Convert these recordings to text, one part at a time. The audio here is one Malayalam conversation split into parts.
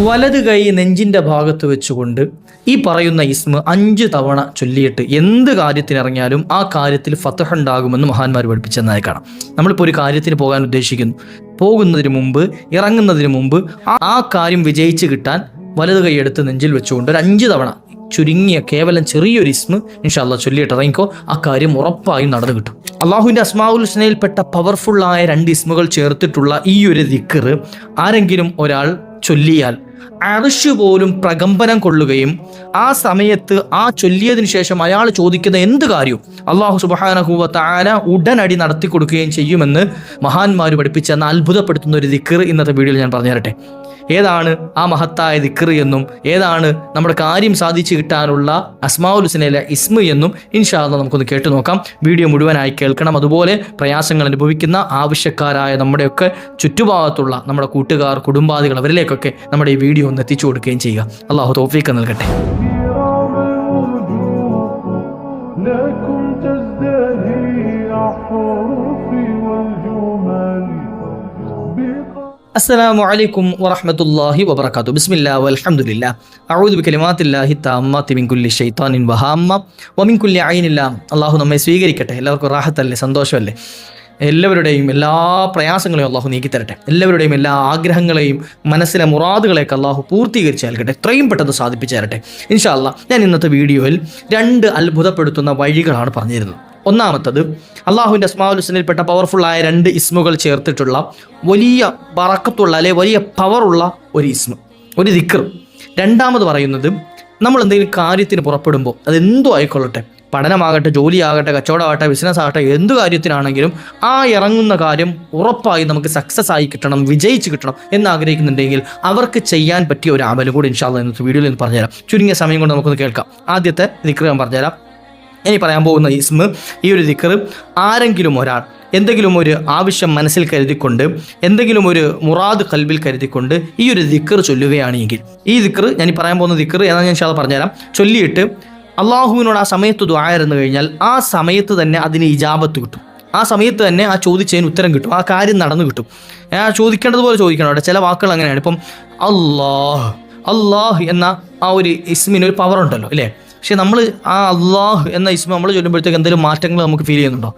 വലത് കൈ നെഞ്ചിൻ്റെ ഭാഗത്ത് വെച്ചുകൊണ്ട് ഈ പറയുന്ന ഇസ്മ 5 തവണ ചൊല്ലിയിട്ട് എന്ത് കാര്യത്തിനിറങ്ങിയാലും ആ കാര്യത്തിൽ ഫതഹ് ഉണ്ടാകുമെന്ന് മഹാന്മാർ പഠിപ്പിച്ചെന്നായി കാണാം. നമ്മളിപ്പോൾ ഒരു കാര്യത്തിന് പോകാൻ ഉദ്ദേശിക്കുന്നു, പോകുന്നതിന് മുമ്പ് ഇറങ്ങുന്നതിന് മുമ്പ് ആ കാര്യം വിജയിച്ച് കിട്ടാൻ വലത് കൈ എടുത്ത് നെഞ്ചിൽ വെച്ചുകൊണ്ട് ഒരു 5 തവണ ചുരുങ്ങിയ കേവലം ചെറിയൊരു ഇസ്മ ഇൻഷാ അല്ലാഹ് ചൊല്ലിയിട്ട് ഇറങ്ങിക്കോ, ആ കാര്യം ഉറപ്പായും നടന്നു കിട്ടും. അള്ളാഹുവിൻ്റെ അസ്മാഉൽ ഹുസ്നയിൽപ്പെട്ട പവർഫുള്ളായ 2 ഇസ്മുകൾ ചേർത്തിട്ടുള്ള ഈ ഒരു ദിക്ർ ആരെങ്കിലും ഒരാൾ ചൊല്ലിയാൽ അർശ് പോലും പ്രകമ്പനം കൊള്ളുകയും ആ സമയത്ത് ആ ചൊല്ലിയതിനു ശേഷം അയാൾ ചോദിക്കുന്ന എന്ത് കാര്യവും അള്ളാഹു സുബ്ഹാനഹു വ തആല ഉടനടി നടത്തി കൊടുക്കുകയും ചെയ്യുമെന്ന് മഹാന്മാർ പഠിപ്പിച്ചെന്ന അത്ഭുതപ്പെടുത്തുന്ന ഒരു ദിക്ർ ഇന്നത്തെ വീഡിയോയിൽ ഞാൻ പറഞ്ഞു തരട്ടെ. ഏതാണ് ആ മഹത്തായ ദിക്ർ എന്നും ഏതാണ് നമ്മുടെ കാര്യം സാധിച്ചു കിട്ടാനുള്ള അസ്മാഉൽ ഹുസ്നയിലെ ഇസ്മ എന്നും ഇൻഷാ അല്ലാഹ് നമുക്കൊന്ന് കേട്ടു നോക്കാം. വീഡിയോ മുഴുവനായി കേൾക്കണം. അതുപോലെ പ്രയാസങ്ങൾ അനുഭവിക്കുന്ന ആവശ്യക്കാരായ നമ്മുടെയൊക്കെ ചുറ്റുഭാഗത്തുള്ള നമ്മുടെ കൂട്ടുകാർ, കുടുംബാദികൾ, അവരിലേക്കൊക്കെ നമ്മുടെ ഈ വീഡിയോ ഒന്ന് എത്തിച്ചു കൊടുക്കുകയും ചെയ്യുക. അള്ളാഹു തൗഫീഖ് നൽകട്ടെ. അസ്സലാമു അലൈക്കും വറഹ്മത്തുള്ളാഹി വബറകാതുഹു. ബിസ്മില്ലാഹി വൽഹംദുലില്ലാഹ്. അഊദു ബികലിമാത്തില്ലാഹി തഅമ്മാതി മിൻ കുല്ലി ശൈത്താനിൻ വഹാമ്മ വമിൻ കുല്ലി ഐനിൻ ലാം. അല്ലാഹു നമ്മെ സ്വീകരിക്കട്ടെ. എല്ലാവർക്കും റാഹത്തല്ലേ, സന്തോഷമല്ലേ? എല്ലാവരുടെയും എല്ലാ പ്രയാസങ്ങളെയും അള്ളാഹു നീക്കിത്തരട്ടെ. എല്ലാവരുടെയും എല്ലാ ആഗ്രഹങ്ങളെയും മനസ്സിലെ മുറാദുകളെയൊക്കെ അള്ളാഹു പൂർത്തീകരിച്ച് നൽകട്ടെ, എത്രയും പെട്ടെന്ന് സാധിപ്പിച്ചു തരട്ടെ ഇൻഷാ അല്ലാഹ്. ഞാൻ ഇന്നത്തെ വീഡിയോയിൽ 2 അത്ഭുതപ്പെടുത്തുന്ന വഴികളാണ് പറഞ്ഞിരുന്നത്. ഒന്നാമത്തത് അള്ളാഹുവിൻ്റെ അസ്മാഉൽ ഹുസ്നയിൽപ്പെട്ട പവർഫുള്ളായ 2 ഇസ്മുകൾ ചേർത്തിട്ടുള്ള വലിയ ബറക്കത്തുള്ള അല്ലെ വലിയ പവറുള്ള ഒരു ഇസ്മ, ഒരു ദിക്ർ. രണ്ടാമത് പറയുന്നത് നമ്മൾ എന്തെങ്കിലും കാര്യത്തിന് പുറപ്പെടുമ്പോൾ അതെന്തോ ആയിക്കൊള്ളട്ടെ, പഠനമാകട്ടെ, ജോലിയാകട്ടെ, കച്ചവടമാകട്ടെ, ബിസിനസ് ആകട്ടെ, എന്ത് കാര്യത്തിനാണെങ്കിലും ആ ഇറങ്ങുന്ന കാര്യം ഉറപ്പായി നമുക്ക് സക്സസ് ആയി കിട്ടണം, വിജയിച്ച് കിട്ടണം എന്നാഗ്രഹിക്കുന്നുണ്ടെങ്കിൽ അവർക്ക് ചെയ്യാൻ പറ്റിയ ഒരു അമലും കൂടി ഇൻഷാ അല്ലാഹ് ഇന്നത്തെ വീഡിയോയിൽ നിന്ന് പറഞ്ഞുതരാം. ചുരുങ്ങിയ സമയം കൊണ്ട് നമുക്കൊന്ന് കേൾക്കാം. ആദ്യത്തെ ദിക്ർ ഞാൻ പറഞ്ഞുതരാം. ഇനി പറയാൻ പോകുന്ന ഇസ്മ, ഈ ഒരു ദിക്ർ ആരെങ്കിലും ഒരാൾ എന്തെങ്കിലും ഒരു ആവശ്യം മനസ്സിൽ കരുതിക്കൊണ്ട്, എന്തെങ്കിലും ഒരു മുറാദ് കൽബിൽ കരുതിക്കൊണ്ട് ഈ ഒരു ദിക്ർ ചൊല്ലുകയാണെങ്കിൽ, ഈ ദിക്ർ ഞാൻ പറയാൻ പോകുന്ന ദിക്ർ ഏതാണെന്ന് ഞാൻ ഇൻഷാ അല്ലാഹ് പറഞ്ഞുതരാം. ചൊല്ലിയിട്ട് അള്ളാഹുവിനോട് ആ സമയത്ത് ദുആ ഇരുന്നു കഴിഞ്ഞാൽ ആ സമയത്ത് തന്നെ അതിന് ഇജാബത്ത് കിട്ടും. ആ സമയത്ത് തന്നെ ആ ചോദിച്ചതിന് ഉത്തരം കിട്ടും, ആ കാര്യം നടന്നു കിട്ടും. ചോദിക്കേണ്ടതുപോലെ ചോദിക്കണം. അവിടെ ചില വാക്കുകൾ അങ്ങനെയാണ്. ഇപ്പം അള്ളാഹ് എന്ന ആ ഒരു ഇസ്മിന് ഒരു പവർ ഉണ്ടല്ലോ അല്ലേ? പക്ഷെ നമ്മൾ ആ അള്ളാഹ് എന്ന ഇസ്മ നമ്മൾ ചൊല്ലുമ്പോഴത്തേക്ക് എന്തെങ്കിലും മാറ്റങ്ങൾ നമുക്ക് ഫീൽ ചെയ്യുന്നുണ്ടോ?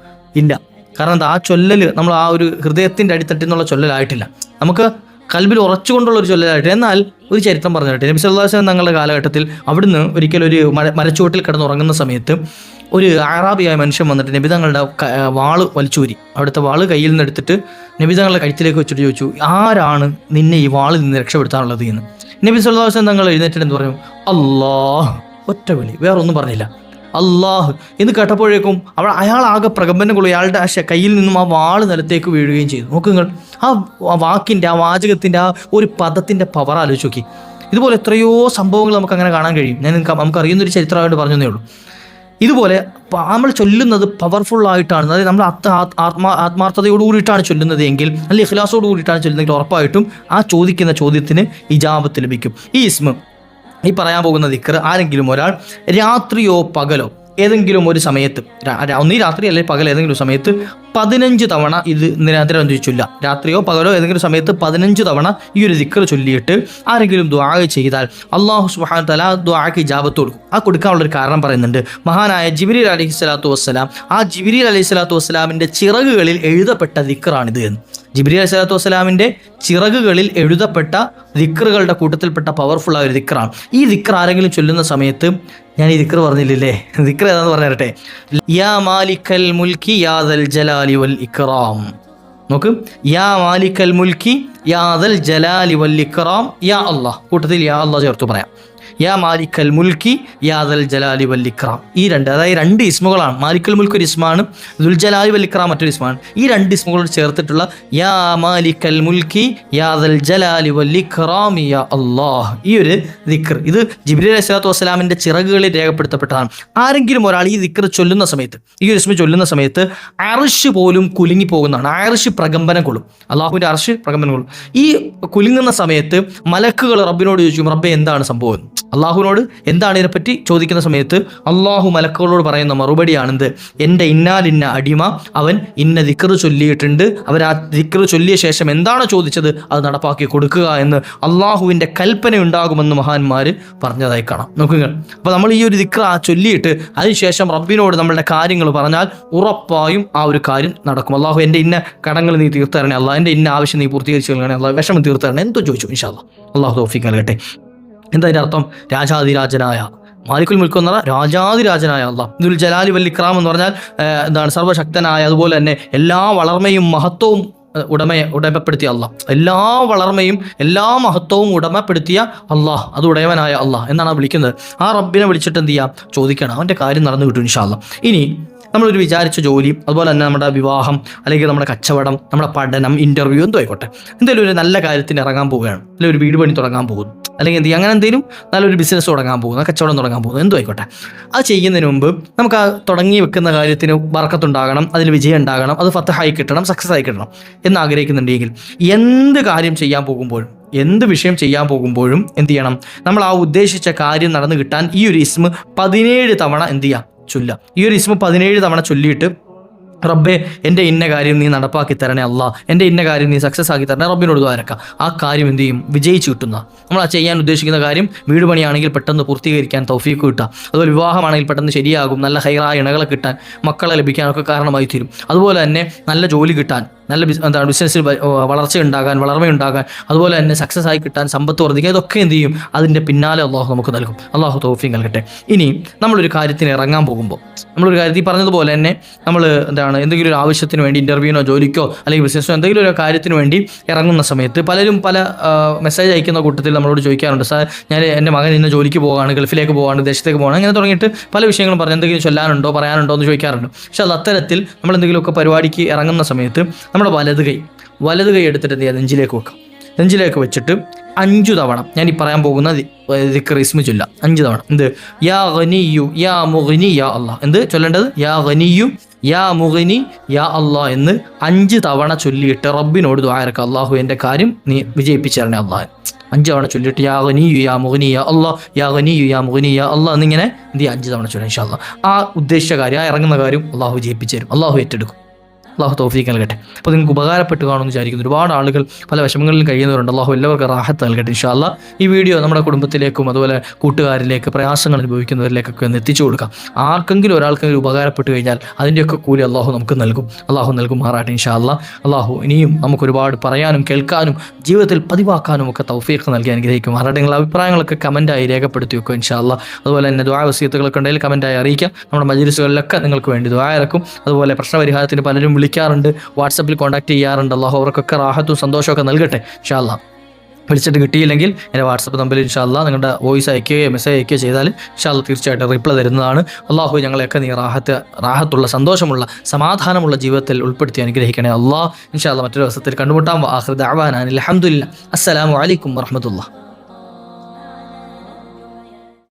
ഇല്ല. കാരണം എന്താ, ആ ചൊല്ലൽ നമ്മൾ ആ ഒരു ഹൃദയത്തിൻ്റെ അടിത്തട്ടിൽ നിന്നുള്ള ചൊല്ലലായിട്ടില്ല, നമുക്ക് കൽബിൽ ഉറച്ചുകൊണ്ടുള്ള ഒരു ചൊല്ലലായിട്ട്. എന്നാൽ ഒരു ചരിത്രം പറഞ്ഞിട്ട് നബി സല്ലല്ലാഹു അലൈഹി വസല്ലം തങ്ങളുടെ കാലഘട്ടത്തിൽ അവിടുന്ന് ഒരിക്കലും ഒരു മരച്ചുവട്ടിൽ കിടന്നുറങ്ങുന്ന സമയത്ത് ഒരു അറാബിയായ മനുഷ്യൻ വന്നിട്ട് നബി തങ്ങളുടെ വാള് വലിച്ചൂരി, അവിടുത്തെ വാള് കയ്യിൽ നിന്ന് എടുത്തിട്ട് നബി തങ്ങളുടെ കഴുത്തിലേക്ക് വെച്ചിട്ട് ചോദിച്ചു, ആരാണ് നിന്നെ ഈ വാളിൽ നിന്ന് രക്ഷപ്പെടുത്താനുള്ളത് എന്ന്. നബി സല്ലല്ലാഹു അലൈഹി വസല്ലം തങ്ങൾ എഴുന്നേറ്റിട്ട് എന്ത് പറഞ്ഞു? അല്ലാഹ്. ഒറ്റ വിളി, വേറെ ഒന്നും പറഞ്ഞില്ല. അള്ളാഹ് എന്ന് കേട്ടപ്പോഴേക്കും അയാൾ ആകെ പ്രകമ്പനം കൊള്ളും. അയാളുടെ ആ കയ്യിൽ നിന്നും ആ വാള് നിലത്തേക്ക് വീഴുകയും ചെയ്തു. നോക്ക് നിങ്ങൾ, ആ വാക്കിൻ്റെ, ആ വാചകത്തിൻ്റെ, ആ ഒരു പദത്തിൻ്റെ പവർ ആലോചിച്ച് നോക്കി. ഇതുപോലെ എത്രയോ സംഭവങ്ങൾ നമുക്ക് അങ്ങനെ കാണാൻ കഴിയും. നമുക്ക് അറിയുന്നൊരു ചരിത്രമായിട്ട് പറഞ്ഞതേ ഉള്ളൂ. ഇതുപോലെ നമ്മൾ ചൊല്ലുന്നത് പവർഫുള്ളായിട്ടാണ്, അതായത് നമ്മൾ ആത്മാർത്ഥതയോട് കൂടിയിട്ടാണ് ചൊല്ലുന്നത് എങ്കിൽ, അല്ലെങ്കിൽ ഇഖ്ലാസോട് കൂടിയിട്ടാണ് ചൊല്ലുന്നതെങ്കിൽ ഉറപ്പായിട്ടും ആ ചോദിക്കുന്ന ചോദ്യത്തിന് ഇജാബത്ത് ലഭിക്കും. ഈ ഇസ്മ, ഈ പറയാൻ പോകുന്ന ദിക്ർ ആരെങ്കിലും ഒരാൾ രാത്രിയോ പകലോ ഏതെങ്കിലും ഒരു സമയത്ത്, ഒന്നീ രാത്രി അല്ലെങ്കിൽ പകൽ ഏതെങ്കിലും സമയത്ത് 15 തവണ ഇത് നിരന്തരം ചൊല്ലുക. രാത്രിയോ പകലോ ഏതെങ്കിലും സമയത്ത് 15 തവണ ഈ ഒരു ദിക്ർ ചൊല്ലിയിട്ട് ആരെങ്കിലും ദുആ ചെയ്താൽ അല്ലാഹു സുബ്ഹാനഹു വ തആല ദുആക്ക് ഇജാബത്ത് കൊടുക്കും. ആ കൊടുക്കാനുള്ളൊരു കാരണം പറയുന്നുണ്ട്. മഹാനായ ജിബ്രീൽ അലൈഹിസ്സലാത്തു വസ്സലാം, ആ ജിബ്രീൽ അലൈഹിസ്സലാത്തു വസ്സലാമിൻ്റെ ചിറകുകളിൽ എഴുതപ്പെട്ട ദിക്റാണിത് എന്ന്. ജിബ്രീൽ അലൈഹിസ്സലാത്തു വസ്സലാമിൻ്റെ ചിറകുകളിൽ എഴുതപ്പെട്ട ദിക്റുകളുടെ കൂട്ടത്തിൽപ്പെട്ട പവർഫുള്ളായ ഒരു ദിക്റാണ്. ഈ ദിക്ർ ആരെങ്കിലും ചൊല്ലുന്ന സമയത്ത്, ഞാൻ ഈ ദിക്ർ പറഞ്ഞില്ലേ, ദിക്ർ ഏതാന്ന് പറഞ്ഞു തരട്ടെ. യാ മാലിക്കൽ മുൽക്കി യാ ദൽ ജലാലി വൽ ഇക്റാം. നോക്ക്, യാ മാലിക്കൽ മുൽക്കി യാ ദൽ ജലാലി വൽ ഇക്റാം, യാ അല്ലാഹ്. കൂട്ടത്തിൽ യാ അല്ലാഹ് ചേർത്ത് പറയാം. യാ മാലിക്കൽ മുൽക്കി യാ ദൽ ജലാലി വൽ ഇക്റാം. ഈ അതായത് 2 ഇസ്മുകളാണ്. മാലിക്കൽ മുൽക്ക് ഒരു ഇസ്മാണ്, ദുൽ ജലാലി വൽ ഇക്റാം മറ്റൊരു ഇസ്മാണ്. ഈ 2 ഇസ്മുകളോട് ചേർത്തിട്ടുള്ള യാ മാലിക്കൽ മുൽക്കി യാ ദൽ ജലാലി വൽ ഇക്റാം യാ അല്ലാഹ്, ഈ ഒരു ദിക്ർ, ഇത് ജിബ്രീൽ അലൈഹിസ്സലാത്തു വസ്സലാമിൻ്റെ ചിറകുകളിൽ രേഖപ്പെടുത്തപ്പെട്ടതാണ്. ആരെങ്കിലും ഒരാൾ ഈ ദിക്ർ ചൊല്ലുന്ന സമയത്ത്, ഈ ഒരു ഇസ്മ ചൊല്ലുന്ന സമയത്ത് അർശ് പോലും കുലുങ്ങി പോകുന്നതാണ്. അർശ് പ്രകമ്പനം കൊള്ളും, അള്ളാഹുവിൻ്റെ അർശ് പ്രകമ്പനം കൊള്ളും. ഈ കുലുങ്ങുന്ന സമയത്ത് മലക്കുകൾ റബ്ബിനോട് ചോദിക്കും, റബ്ബേ എന്താണ് സംഭവം? അള്ളാഹുവിനോട് എന്താണ് ഇതിനെപ്പറ്റി ചോദിക്കുന്ന സമയത്ത് അള്ളാഹു മലക്കുകളോട് പറയുന്ന മറുപടിയാണെന്ത്, എൻ്റെ ഇന്നാലിന്ന അടിമ അവൻ ഇന്ന ദിക്ർ ചൊല്ലിയിട്ടുണ്ട്, അവർ ആ ദിക്ർ ചൊല്ലിയ ശേഷം എന്താണോ ചോദിച്ചത് അത് നടപ്പാക്കി കൊടുക്കുക എന്ന് അള്ളാഹുവിൻ്റെ കൽപ്പന ഉണ്ടാകുമെന്ന് മഹാന്മാർ പറഞ്ഞതായി കാണാം. നോക്കുക, അപ്പോൾ നമ്മൾ ഈ ഒരു ദിക്ർ ചൊല്ലിയിട്ട് അതിനുശേഷം റബ്ബിനോട് നമ്മളുടെ കാര്യങ്ങൾ പറഞ്ഞാൽ ഉറപ്പായും ആ ഒരു കാര്യം നടക്കും. അള്ളാഹു എൻ്റെ ഇന്ന കടങ്ങൾ നീ തീർത്തരണേ അള്ളാഹ്, എൻ്റെ ഇന്ന ആവശ്യം നീ പൂർത്തീകരിച്ച് നൽകണേ അള്ളാഹ്, വിഷമം തീർത്തരണേ എന്തോ ചോദിച്ചു ഇൻഷാ അല്ലാഹ്. അള്ളാഹു തൗഫീഖ് നൽകട്ടെ. എന്താ അതിൻ്റെ അർത്ഥം? രാജാതിരാജനായ മാലിക്കുൽ മുൽക്ക് എന്ന് പറഞ്ഞാൽ രാജാതിരാജനായ അള്ളാഹ്, ദുൽ ജലാലി വൽ ഇക്റാം എന്ന് പറഞ്ഞാൽ എന്താണ് സർവ്വശക്തനായ, അതുപോലെ തന്നെ എല്ലാ വളർമയും മഹത്വവും ഉടമപ്പെടുത്തിയ അള്ളാഹ്, എല്ലാ വളർമയും എല്ലാ മഹത്വവും ഉടമപ്പെടുത്തിയ അള്ളാഹ്, അത് ഉടയവനായ അള്ളാഹ് എന്നാണ് വിളിക്കുന്നത്. ആ റബ്ബിനെ വിളിച്ചിട്ട് എന്ത് ചെയ്യാം? ചോദിക്കണം, അവൻ്റെ കാര്യം നടന്നു കിട്ടും ഇൻഷാ അല്ലാഹ്. ഇനി നമ്മളൊരു വിചാരിച്ച ജോലി, അതുപോലെ തന്നെ നമ്മുടെ വിവാഹം, അല്ലെങ്കിൽ നമ്മുടെ കച്ചവടം, നമ്മുടെ പഠനം, ഇൻ്റർവ്യൂ എന്തോ ആയിക്കോട്ടെ, എന്തെങ്കിലും ഒരു നല്ല കാര്യത്തിന് ഇറങ്ങാൻ പോവുകയാണ്, അല്ലെങ്കിൽ ഒരു വീട് പണി തുടങ്ങാൻ പോകുന്നു, അല്ലെങ്കിൽ എന്ത് അങ്ങനെ എന്തെങ്കിലും നല്ലൊരു ബിസിനസ് തുടങ്ങാൻ പോകുന്നു, കച്ചവടം തുടങ്ങാൻ പോകുന്നു, എന്തോ ആയിക്കോട്ടെ, അത് ചെയ്യുന്നതിന് മുമ്പ് നമുക്ക് ആ തുടങ്ങി വെക്കുന്ന കാര്യത്തിന് ബർക്കത്തുണ്ടാകണം, അതിൽ വിജയം ഉണ്ടാകണം, അത് ഫത്തഹായി കിട്ടണം, സക്സസ് ആയി കിട്ടണം എന്ന് ആഗ്രഹിക്കുന്നുണ്ടെങ്കിൽ എന്ത് കാര്യം ചെയ്യാൻ പോകുമ്പോഴും, എന്ത് വിഷയം ചെയ്യാൻ പോകുമ്പോഴും എന്ത് ചെയ്യണം? നമ്മൾ ആ ഉദ്ദേശിച്ച കാര്യം നടന്നു കിട്ടാൻ ഈ ഒരു ഇസ്മ 17 തവണ എന്ത് ചെയ്യുക? ചൊല്ലുക. ഈ ഒരു ഇസ്മ 17 തവണ ചൊല്ലിയിട്ട് റബ്ബേ എൻ്റെ ഇന്ന കാര്യം നീ നടപ്പാക്കി തരണേ അല്ലാ, എൻ്റെ ഇന്ന കാര്യം നീ സക്സസ് ആക്കി തരണേ റബ്ബിനോട് ദ്വാരക്കാം. ആ കാര്യം എന്ത് ചെയ്യും? വിജയിച്ച് കിട്ടുന്ന, നമ്മൾ ആ ചെയ്യാൻ ഉദ്ദേശിക്കുന്ന കാര്യം വീട് പണിയാണെങ്കിൽ പെട്ടെന്ന് പൂർത്തീകരിക്കാൻ തൗഫീഖ് കിട്ടുക, അതുപോലെ വിവാഹമാണെങ്കിൽ പെട്ടെന്ന് ശരിയാകും, നല്ല ഹൈറായ ഇണകളെ കിട്ടാൻ, മക്കളെ ലഭിക്കാനൊക്കെ കാരണമായി തീരും. അതുപോലെ തന്നെ നല്ല ജോലി കിട്ടാൻ, നല്ല ബിസിനസ്സിൽ വളർച്ച ഉണ്ടാകാൻ, വളർമയുണ്ടാകാൻ, അതുപോലെ തന്നെ സക്സസ് ആയി കിട്ടാൻ, സമ്പത്ത് വർദ്ധിക്കുക, ഇതൊക്കെ എന്ത് ചെയ്യും? അതിൻ്റെ പിന്നാലെ അള്ളാഹു നമുക്ക് നൽകും. അള്ളാഹു തൗഫീഖ് നൽകട്ടെ. ഇനി നമ്മളൊരു കാര്യത്തിന് ഇറങ്ങാൻ പോകുമ്പോൾ, നമ്മളൊരു കാര്യത്തിൽ പറഞ്ഞതുപോലെ തന്നെ നമ്മൾ എന്തെങ്കിലും ഒരു ആവശ്യത്തിന് വേണ്ടി ഇൻ്റർവ്യൂവിനോ ജോലിക്കോ അല്ലെങ്കിൽ ബിസിനസ്സോ എന്തെങ്കിലും ഒരു കാര്യത്തിന് വേണ്ടി ഇറങ്ങുന്ന സമയത്ത് പലരും പല മെസ്സേജ് അയക്കുന്ന കൂട്ടത്തിൽ നമ്മളോട് ചോദിക്കാറുണ്ട്, സാർ ഞാൻ എൻ്റെ മകൻ ഇന്ന് ജോലിക്ക് പോവുകയാണ്, ഗൾഫിലേക്ക് പോവുകയാണ്, ദേശത്തേക്ക് പോകണം, അങ്ങനെ തുടങ്ങിയിട്ട് പല വിഷയങ്ങളും പറഞ്ഞ് എന്തെങ്കിലും ചൊല്ലാനുണ്ടോ പറയാനുണ്ടോ എന്ന് ചോദിക്കാറുണ്ട്. പക്ഷെ അത് അത്തരത്തിൽ നമ്മൾ എന്തെങ്കിലുമൊക്കെ പരിപാടിക്ക് ഇറങ്ങുന്ന സമയത്ത് നമ്മുടെ വലത് കൈ എടുത്തിട്ട് എന്ത് ചെയ്യുക? നെഞ്ചിലേക്ക് വെക്കാം. നെഞ്ചിലേക്ക് വെച്ചിട്ട് 5 തവണ ഞാൻ ഈ പറയാൻ പോകുന്ന ദിക്ർ ഇസ്മ ചൊല്ല 5 തവണ. എന്ത്? യാ ഗനിയു യാ മുഗ്നി യാ അല്ലാഹ്. എന്ത് ചൊല്ലേണ്ടത്? യാ ഗനിയു യാ മുഗ്നി യാ അല്ലാഹ് എന്ന് 5 തവണ ചൊല്ലിയിട്ട് റബ്ബിനോട് ദുആ ഇറക്കുക, അല്ലാഹു എൻ്റെ കാര്യം നീ വിജയിപ്പിച്ചു തരണേ അല്ലാഹ്. 5 തവണ ചൊല്ലിയിട്ട് യാ ഗനിയു യാ മുഗ്നി യാ അല്ലാഹ്, യാ ഗനിയു യാ മുഗ്നി യാ അല്ലാഹ് എന്നിങ്ങനെ എന്ത് ചെയ്യുക? 5 തവണ ചൊല്ലുക. ഇൻഷാ അല്ലാഹ് ആ ഉദ്ദേശിച്ച കാര്യം, ആ ഇറങ്ങുന്ന കാര്യം അല്ലാഹു വിജയിപ്പിച്ചു തരും, അല്ലാഹു ഏറ്റെടുക്കും. അള്ളാഹു തൗഫീഖ് നൽകട്ടെ. അപ്പോൾ നിങ്ങൾക്ക് ഉപകാരപ്പെട്ട് കാണുമെന്ന് വിചാരിക്കുന്നു. ഒരുപാട് ആളുകൾ പല വിഷമങ്ങളിലും കഴിയുന്നവരുണ്ട്. അള്ളാഹു എല്ലാവർക്കും റാഹത്ത് നൽകട്ടെ ഇൻഷാ അല്ലാഹ്. ഈ വീഡിയോ നമ്മുടെ കുടുംബത്തിലേക്കും അതുപോലെ കൂട്ടുകാരിലേക്ക്, പ്രയാസങ്ങൾ അനുഭവിക്കുന്നവരിലേക്കൊക്കെ ഒന്ന് എത്തിച്ചു കൊടുക്കാം. ആർക്കെങ്കിലും ഒരാൾക്കെങ്കിലും ഉപകാരപ്പെട്ട് കഴിഞ്ഞാൽ അതിൻ്റെയൊക്കെ കൂലി അള്ളാഹു നമുക്ക് നൽകും. അള്ളാഹു നൽകുമാറാട്ടെ ഇൻഷാ അല്ലാഹ്. അള്ളാഹു ഇനിയും നമുക്ക് ഒരുപാട് പറയാനും കേൾക്കാനും ജീവിതത്തിൽ പതിവാക്കാനും ഒക്കെ തൗഫീഖ് നൽകി അനുഗ്രഹിക്കുമാറാട്ടെ. നിങ്ങളുടെ അഭിപ്രായങ്ങളൊക്കെ കമൻറ്റായി രേഖപ്പെടുത്തി വെക്കുക ഇൻഷാ അല്ലാഹ്. അതുപോലെ തന്നെ ദുആ വസിയത്തുകളൊക്കെ ഉണ്ടെങ്കിൽ കമൻറ്റായി അറിയിക്കാം. നമ്മുടെ മജ്‌ലിസുകളിലൊക്കെ നിങ്ങൾക്ക് വേണ്ടി ദുആ ഇറക്കും. അതുപോലെ പ്രശ്നപരിഹാരത്തിന് പലരും വിളിക്കാറുണ്ട്, വാട്സപ്പിൽ കോൺടാക്ട് ചെയ്യാറുണ്ട്. അള്ളാഹു അവർക്കൊക്കെ റാഹത്തും സന്തോഷമൊക്കെ നൽകട്ടെ ഇൻഷാ അല്ലാഹ്. വിളിച്ചിട്ട് കിട്ടിയില്ലെങ്കിൽ എൻ്റെ വാട്സപ്പ് നമ്പറിൽ ഇൻഷാ അല്ലാഹ് നിങ്ങളുടെ വോയിസ് അയക്കുകയോ മെസ്സേജ് അയക്കുകയോ ചെയ്താൽ ഇൻഷാ അല്ലാഹ് തീർച്ചയായിട്ടും റിപ്ലൈ തരുന്നതാണ്. അള്ളാഹു ഞങ്ങളെയൊക്കെ നീ റാഹത്തുള്ള സന്തോഷമുള്ള സമാധാനമുള്ള ജീവിതത്തിൽ ഉൾപ്പെടുത്തി അനുഗ്രഹിക്കണേ അല്ലാഹ്. ഇൻഷാ അല്ലാഹ് മറ്റൊരു ദിവസത്തിൽ കണ്ടുമുട്ടാം. ആഖിറു ദഅവാനാ അൽഹംദുലില്ലാഹ്. അസ്സലാമു അലൈക്കും വറഹ്മത്തുള്ളാഹി.